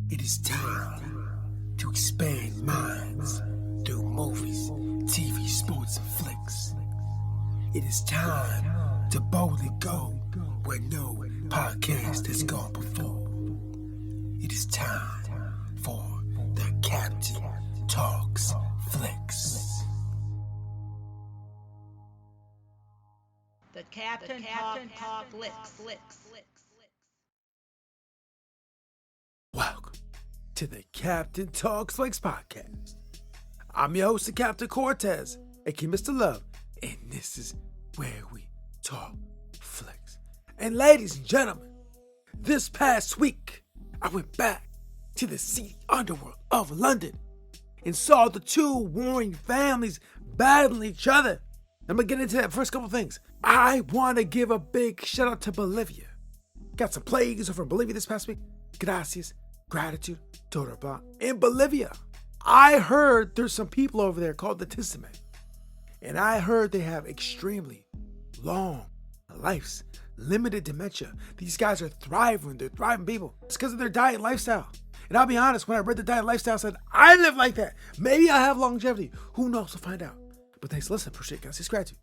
It is time to expand minds through movies, TV, sports, and flicks. It is time to boldly go where no podcast has gone before. It is time for the Captain Talks Flicks. The Captain Talk Flicks. Welcome to the Captain Talks Flicks podcast. I'm your host, the Captain Cortez, aka Mr. Love, and this is where we talk flicks. And ladies and gentlemen, this past week, I went back to the seedy underworld of London and saw the two warring families battling each other. I'm gonna get into that first couple things. I want to give a big shout out to Bolivia. Got some plagues over in Bolivia this past week. Gracias, gratitude, todo blah. In Bolivia, I heard there's some people over there called the Tissime. And I heard they have extremely long lives, limited dementia. These guys are thriving. They're thriving people. It's because of their diet and lifestyle. And I'll be honest, when I read the diet and lifestyle, I said, I live like that. Maybe I have longevity. Who knows? We'll find out. But thanks for listening. Appreciate it, guys. It's gratitude.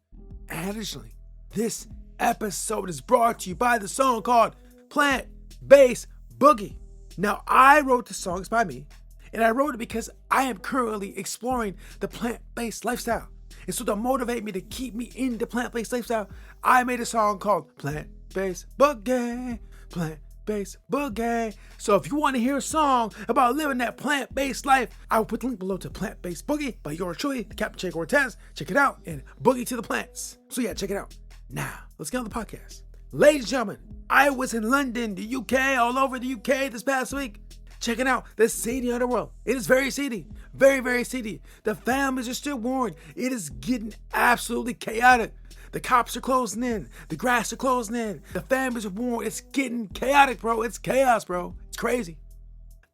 And additionally, this episode is brought to you by the song called Plant Based Boogie. Now, I wrote the song. It's by me. And I wrote it because I am currently exploring the plant-based lifestyle. And so to motivate me to keep me in the plant-based lifestyle, I made a song called Plant Based Boogie. Plant-based Boogie. So if you want to hear a song about living that plant-based life, I will put the link below to Plant Based Boogie by yours truly, the Captain Cortez. Check it out and boogie to the plants. So yeah, check it out. Now, let's get on the podcast. Ladies and gentlemen, I was in London, the UK, all over the UK this past week, checking out the seedy underworld. It is very seedy. Very, very seedy. The families are still warring. It is getting absolutely chaotic. The cops are closing in. The grass are closing in. The families are warring. It's getting chaotic, bro. It's chaos, bro. It's crazy.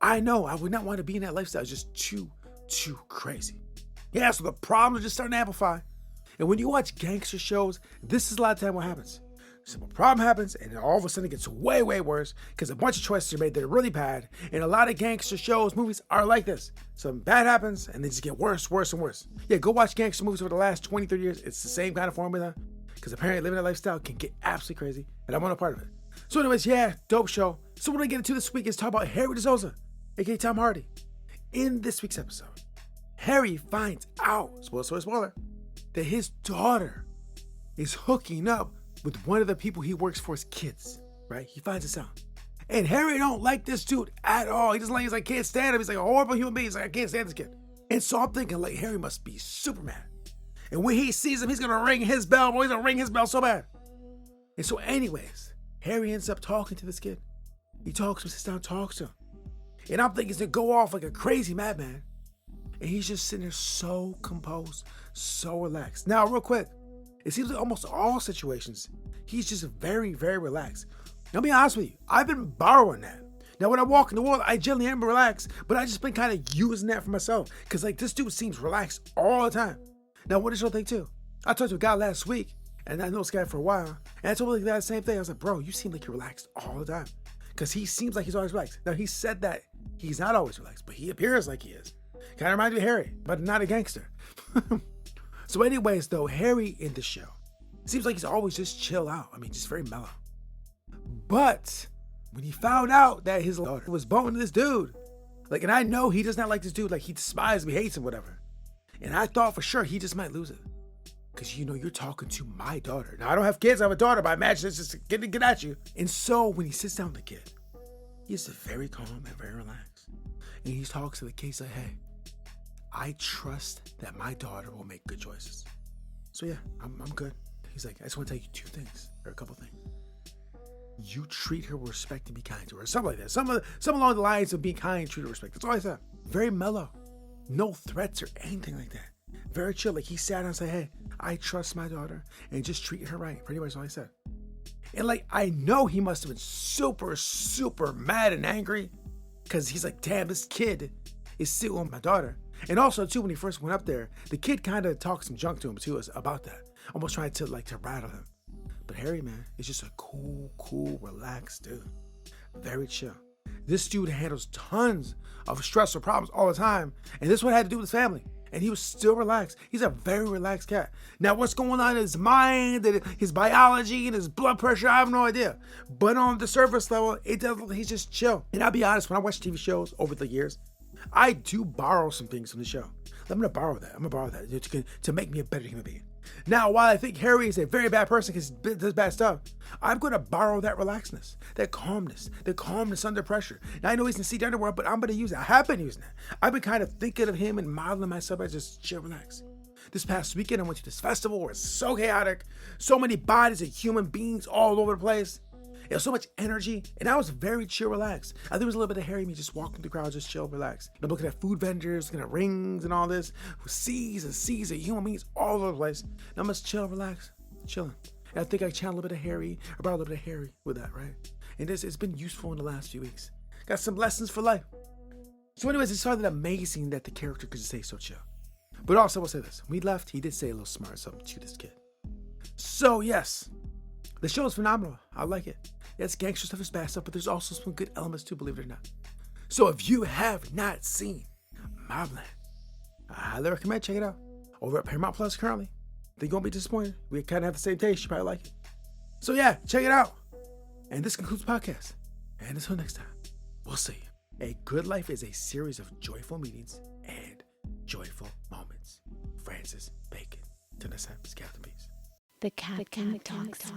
I know. I would not want to be in that lifestyle. It's just too crazy. Yeah, so the problems are just starting to amplify. And when you watch gangster shows, this is a lot of time what happens. Simple problem happens, and then all of a sudden it gets way worse because a bunch of choices are made that are really bad. And a lot of gangster shows, movies are like this. Something bad happens, and they just get worse and worse. Yeah, go watch gangster movies over the last 20, 30 years. It's the same kind of formula because apparently living that lifestyle can get absolutely crazy, and I want a part of it. So anyways, yeah, dope show. So what I get into this week is talk about Harry DeSouza, aka Tom Hardy. In this week's episode, Harry finds out, spoiler, that his daughter is hooking up with one of the people he works for's kids, right? He finds this out. And Harry don't like this dude at all. He doesn't like, he's like, can't stand him. He's like a horrible human being. He's like, I can't stand this kid. And so I'm thinking like, Harry must be super mad. And when he sees him, he's gonna ring his bell. Boy, he's gonna ring his bell so bad. And so anyways, Harry ends up talking to this kid. He talks to him, sits down, talks to him. And I'm thinking he's gonna go off like a crazy madman. And he's just sitting there so composed, so relaxed. Now, real quick, it seems like almost all situations, he's just very relaxed. Now, I'll be honest with you, I've been borrowing that. Now, when I walk in the world, I generally am relaxed, but I just been kind of using that for myself. Because, like, this dude seems relaxed all the time. Now, what is your thing, too? I talked to a guy last week, and I know this guy for a while, and I told him that same thing. I was like, bro, you seem like you're relaxed all the time. Because he seems like he's always relaxed. Now, he said that he's not always relaxed, but he appears like he is. Kind of reminds me of Harry, but not a gangster. So anyways, though, Harry in the show seems like he's always just chill out. I mean, just very mellow. But when he found out that his daughter was boning this dude, like, and I know he does not like this dude, like he despises him, he hates him, whatever. And I thought for sure he just might lose it. Because, you know, you're talking to my daughter. Now, I don't have kids, I have a daughter, but I imagine it's just getting to get at you. And so when he sits down with the kid, he's very calm and very relaxed. And he talks to the kid, he's like, hey, I trust that my daughter will make good choices. So yeah, I'm good. He's like, I just want to tell you two things, or a couple things. You treat her with respect and be kind to her. Something like that. Some along the lines of being kind, treat her with respect. That's all I said. Very mellow. No threats or anything like that. Very chill. Like he sat down and said, hey, I trust my daughter and just treat her right. Pretty much all I said. And like, I know he must have been super mad and angry because he's like, damn, this kid is still on my daughter. And also, too, when he first went up there, the kid kind of talked some junk to him, too, about that. Almost trying to rattle him. But Harry, man, is just a cool, relaxed dude. Very chill. This dude handles tons of stressful problems all the time, and this one had to do with his family. And he was still relaxed. He's a very relaxed cat. Now, what's going on in his mind, and his biology, and his blood pressure, I have no idea. But on the surface level, he's just chill. And I'll be honest, when I watch TV shows over the years, I do borrow some things from the show. I'm going to borrow that to make me a better human being. Now, while I think Harry is a very bad person because he does bad stuff, I'm going to borrow that relaxedness, that calmness under pressure. Now, I know he's in the underworld, but I'm going to use it. I have been using it. I've been kind of thinking of him and modeling myself as just chill, relax. This past weekend, I went to this festival where it's so chaotic, so many bodies of human beings all over the place. It was so much energy, and I was very chill, relaxed. I think it was a little bit of Harry me just walking the crowd, just chill, relaxed. I'm looking at food vendors, looking at rings and all this, with seas and seas of human beings all over the place. And I'm just chill, relaxed, chilling. And I think I channeled a little bit of Harry, or brought a little bit of Harry with that, right? And it's been useful in the last few weeks. Got some lessons for life. So anyways, it's something amazing that the character could stay so chill. But also, I will say this. When he left, he did say a little smart something to this kid. So yes, the show is phenomenal. I like it. Yes, gangster stuff is bad stuff, but there's also some good elements too, believe it or not. So if you have not seen MobLand, I highly recommend check it out. Over at Paramount Plus currently. I think you won't be disappointed. We kind of have the same taste. You probably like it. So yeah, check it out. And this concludes the podcast. And until next time, we'll see you. A good life is a series of joyful meetings and joyful moments. Francis Bacon. Till next time, it's Captain Peace. The Captain Talks.